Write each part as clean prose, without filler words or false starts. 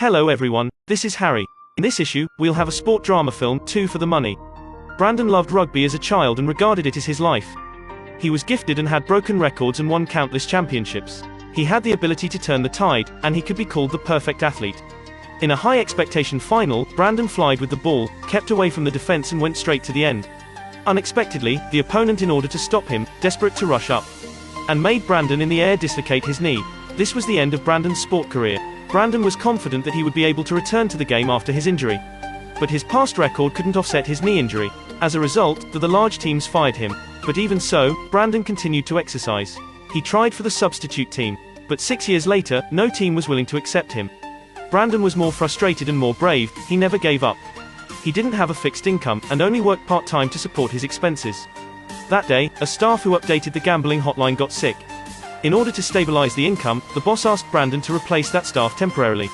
Hello everyone, this is Harry. In this issue, we'll have a sport drama film, 2 for the Money. Brandon loved rugby as a child and regarded it as his life. He was gifted and had broken records and won countless championships. He had the ability to turn the tide, and he could be called the perfect athlete. In a high-expectation final, Brandon flied with the ball, kept away from the defense and went straight to the end. Unexpectedly, the opponent, in order to stop him, desperate to rush up, and made Brandon in the air dislocate his knee. This was the end of Brandon's sport career. Brandon was confident that he would be able to return to the game after his injury. But his past record couldn't offset his knee injury. As a result, the large teams fired him. But even so, Brandon continued to exercise. He tried for the substitute team. But 6 years later, no team was willing to accept him. Brandon was more frustrated and more brave. He never gave up. He didn't have a fixed income, and only worked part-time to support his expenses. That day, a staff who updated the gambling hotline got sick. In order to stabilize the income, the boss asked Brandon to replace that staff temporarily.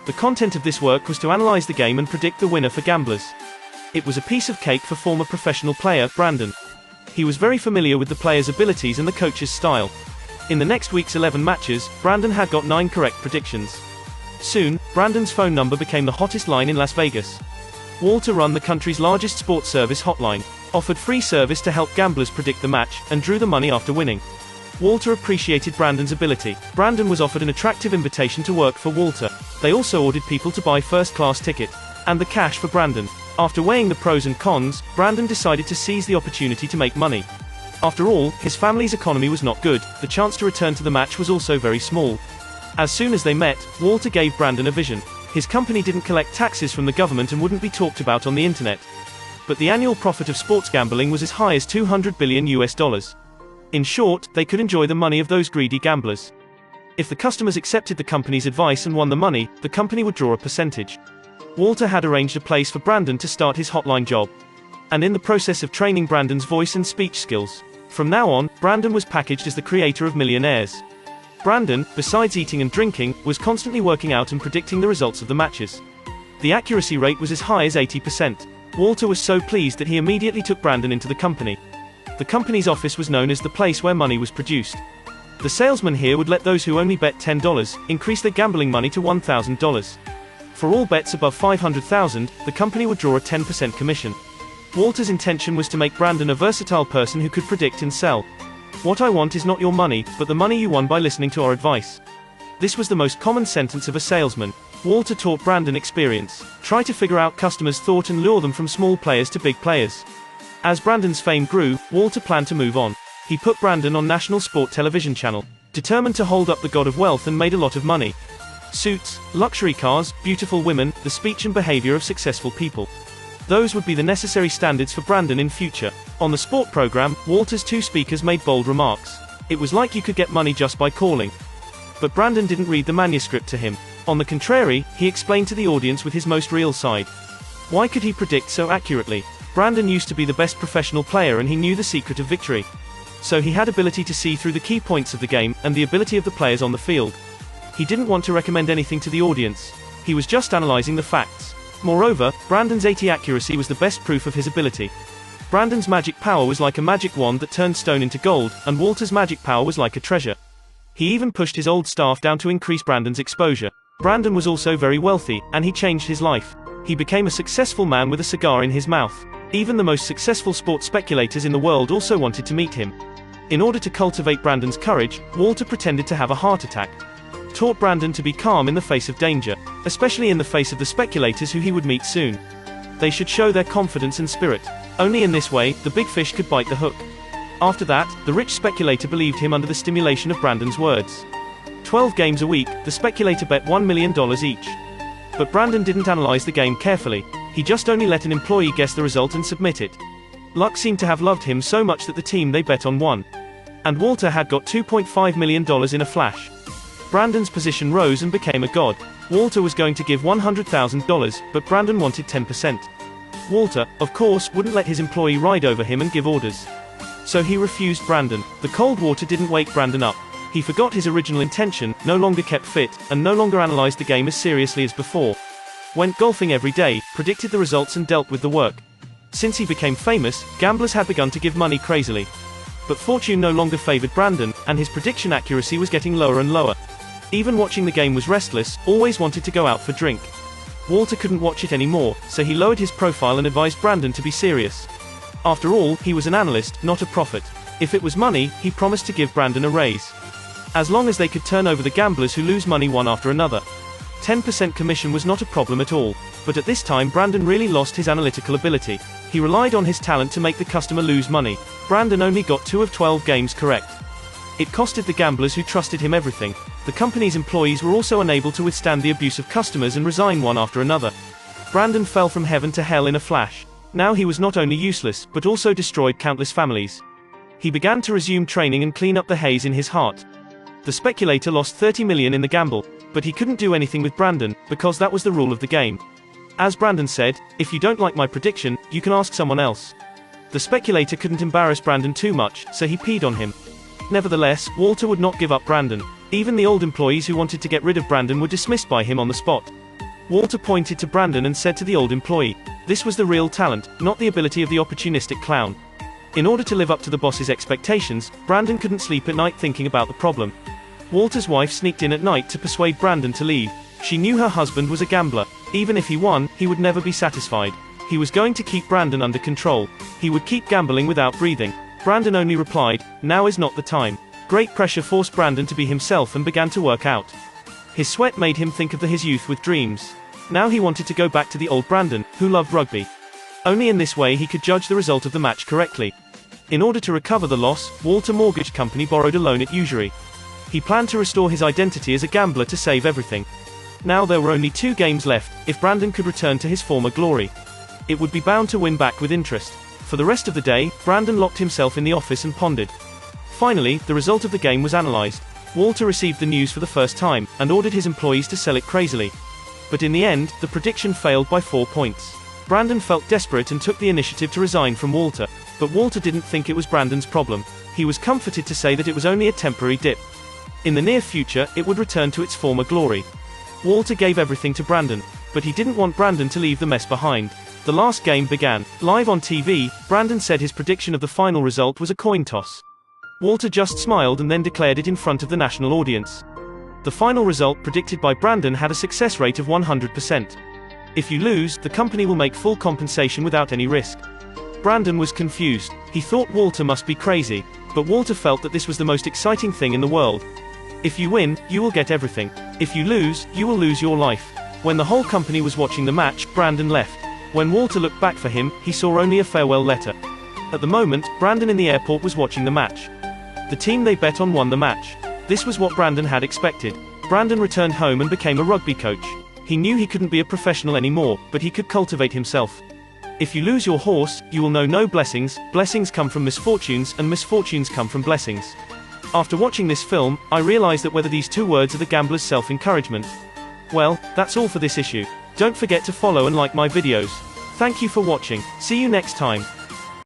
The content of this work was to analyze the game and predict the winner for gamblers. It was a piece of cake for former professional player, Brandon. He was very familiar with the players' abilities and the coach's style. In the next week's 11 matches, Brandon had got 9 correct predictions. Soon, Brandon's phone number became the hottest line in Las Vegas. Walter run the country's largest sports service hotline, offered free service to help gamblers predict the match, and drew the money after winning. Walter appreciated Brandon's ability. Brandon was offered an attractive invitation to work for Walter. They also ordered people to buy first-class ticket, and the cash for Brandon. After weighing the pros and cons, Brandon decided to seize the opportunity to make money. After all, his family's economy was not good. The chance to return to the match was also very small. As soon as they met, Walter gave Brandon a vision. His company didn't collect taxes from the government and wouldn't be talked about on the internet. But the annual profit of sports gambling was as high as $200 billion. In short, they could enjoy the money of those greedy gamblers. If the customers accepted the company's advice and won the money, the company would draw a percentage. Walter had arranged a place for Brandon to start his hotline job, and in the process of training Brandon's voice and speech skills. From now on, Brandon was packaged as the creator of millionaires. Brandon, besides eating and drinking, was constantly working out and predicting the results of the matches. The accuracy rate was as high as 80%. Walter was so pleased that he immediately took Brandon into the company. The company's office was known as the place where money was produced. The salesman here would let those who only bet $10 increase their gambling money to $1,000. For all bets above $500,000, the company would draw a 10% commission. Walter's intention was to make Brandon a versatile person who could predict and sell. "What I want is not your money, but the money you won by listening to our advice." This was the most common sentence of a salesman. Walter taught Brandon experience. Try to figure out customers' thought and lure them from small players to big players. As Brandon's fame grew, Walter planned to move on. He put Brandon on national sport television channel, determined to hold up the god of wealth, and made a lot of money. Suits, luxury cars, beautiful women, the speech and behavior of successful people. Those would be the necessary standards for Brandon in future. On the sport program, Walter's 2 speakers made bold remarks. It was like you could get money just by calling. But Brandon didn't read the manuscript to him. On the contrary, he explained to the audience with his most real side. Why could he predict so accurately? Brandon used to be the best professional player, and he knew the secret of victory. So he had ability to see through the key points of the game, and the ability of the players on the field. He didn't want to recommend anything to the audience. He was just analyzing the facts. Moreover, Brandon's 80% accuracy was the best proof of his ability. Brandon's magic power was like a magic wand that turned stone into gold, and Walter's magic power was like a treasure. He even pushed his old staff down to increase Brandon's exposure. Brandon was also very wealthy, and he changed his life. He became a successful man with a cigar in his mouth. Even the most successful sports speculators in the world also wanted to meet him. In order to cultivate Brandon's courage, Walter pretended to have a heart attack. Taught Brandon to be calm in the face of danger, especially in the face of the speculators who he would meet soon. They should show their confidence and spirit. Only in this way, the big fish could bite the hook. After that, the rich speculator believed him under the stimulation of Brandon's words. 12 games a week, the speculator bet $1 million each. But Brandon didn't analyze the game carefully. He just only let an employee guess the result and submit it. Luck seemed to have loved him so much that the team they bet on won. And Walter had got $2.5 million in a flash. Brandon's position rose and became a god. Walter was going to give $100,000, but Brandon wanted 10%. Walter, of course, wouldn't let his employee ride over him and give orders. So he refused Brandon. The cold water didn't wake Brandon up. He forgot his original intention, no longer kept fit, and no longer analyzed the game as seriously as before. Went golfing every day, predicted the results and dealt with the work. Since he became famous, gamblers had begun to give money crazily. But fortune no longer favored Brandon, and his prediction accuracy was getting lower and lower. Even watching the game was restless, always wanted to go out for drink. Walter couldn't watch it anymore, so he lowered his profile and advised Brandon to be serious. After all, he was an analyst, not a prophet. If it was money, he promised to give Brandon a raise. As long as they could turn over the gamblers who lose money one after another. 10% commission was not a problem at all. But at this time Brandon really lost his analytical ability. He relied on his talent to make the customer lose money. Brandon only got 2 of 12 games correct. It costed the gamblers who trusted him everything. The company's employees were also unable to withstand the abuse of customers and resign one after another. Brandon fell from heaven to hell in a flash. Now he was not only useless, but also destroyed countless families. He began to resume training and clean up the haze in his heart. The speculator lost 30 million in the gamble, but he couldn't do anything with Brandon, because that was the rule of the game. As Brandon said, if you don't like my prediction, you can ask someone else. The speculator couldn't embarrass Brandon too much, so he peed on him. Nevertheless, Walter would not give up Brandon. Even the old employees who wanted to get rid of Brandon were dismissed by him on the spot. Walter pointed to Brandon and said to the old employee, this was the real talent, not the ability of the opportunistic clown. In order to live up to the boss's expectations, Brandon couldn't sleep at night thinking about the problem. Walter's wife sneaked in at night to persuade Brandon to leave. She knew her husband was a gambler. Even if he won, he would never be satisfied. He was going to keep Brandon under control. He would keep gambling without breathing. Brandon only replied, now is not the time. Great pressure forced Brandon to be himself and began to work out. His sweat made him think of his youth with dreams. Now he wanted to go back to the old Brandon, who loved rugby. Only in this way he could judge the result of the match correctly. In order to recover the loss, Walter Mortgage Company borrowed a loan at in.ju.ry. He planned to restore his identity as a gambler to save everything. Now there were only 2 games left. If Brandon could return to his former glory, it would be bound to win back with interest. For the rest of the day, Brandon locked himself in the office and pondered. Finally, the result of the game was analyzed. Walter received the news for the first time, and ordered his employees to sell it crazily. But in the end, the prediction failed by 4 points. Brandon felt desperate and took the initiative to resign from Walter. But Walter didn't think it was Brandon's problem. He was comforted to say that it was only a temporary dip. In the near future, it would return to its former glory. Walter gave everything to Brandon, but he didn't want Brandon to leave the mess behind. The last game began. Live on TV, Brandon said his prediction of the final result was a coin toss. Walter just smiled and then declared it in front of the national audience. The final result predicted by Brandon had a success rate of 100%. If you lose, the company will make full compensation without any risk. Brandon was confused. He thought Walter must be crazy, but Walter felt that this was the most exciting thing in the world. If you win, you will get everything. If you lose, you will lose your life. When the whole company was watching the match, Brandon left. When Walter looked back for him, he saw only a farewell letter. At the moment, Brandon in the airport was watching the match. The team they bet on won the match. This was what Brandon had expected. Brandon returned home and became a rugby coach. He knew he couldn't be a professional anymore, but he could cultivate himself. If you lose your horse, you will know no blessings. Blessings come from misfortunes, and misfortunes come from blessings. After watching this film, I realized that whether these 2 words are the gambler's self-encouragement. Well, that's all for this issue. Don't forget to follow and like my videos. Thank you for watching. See you next time.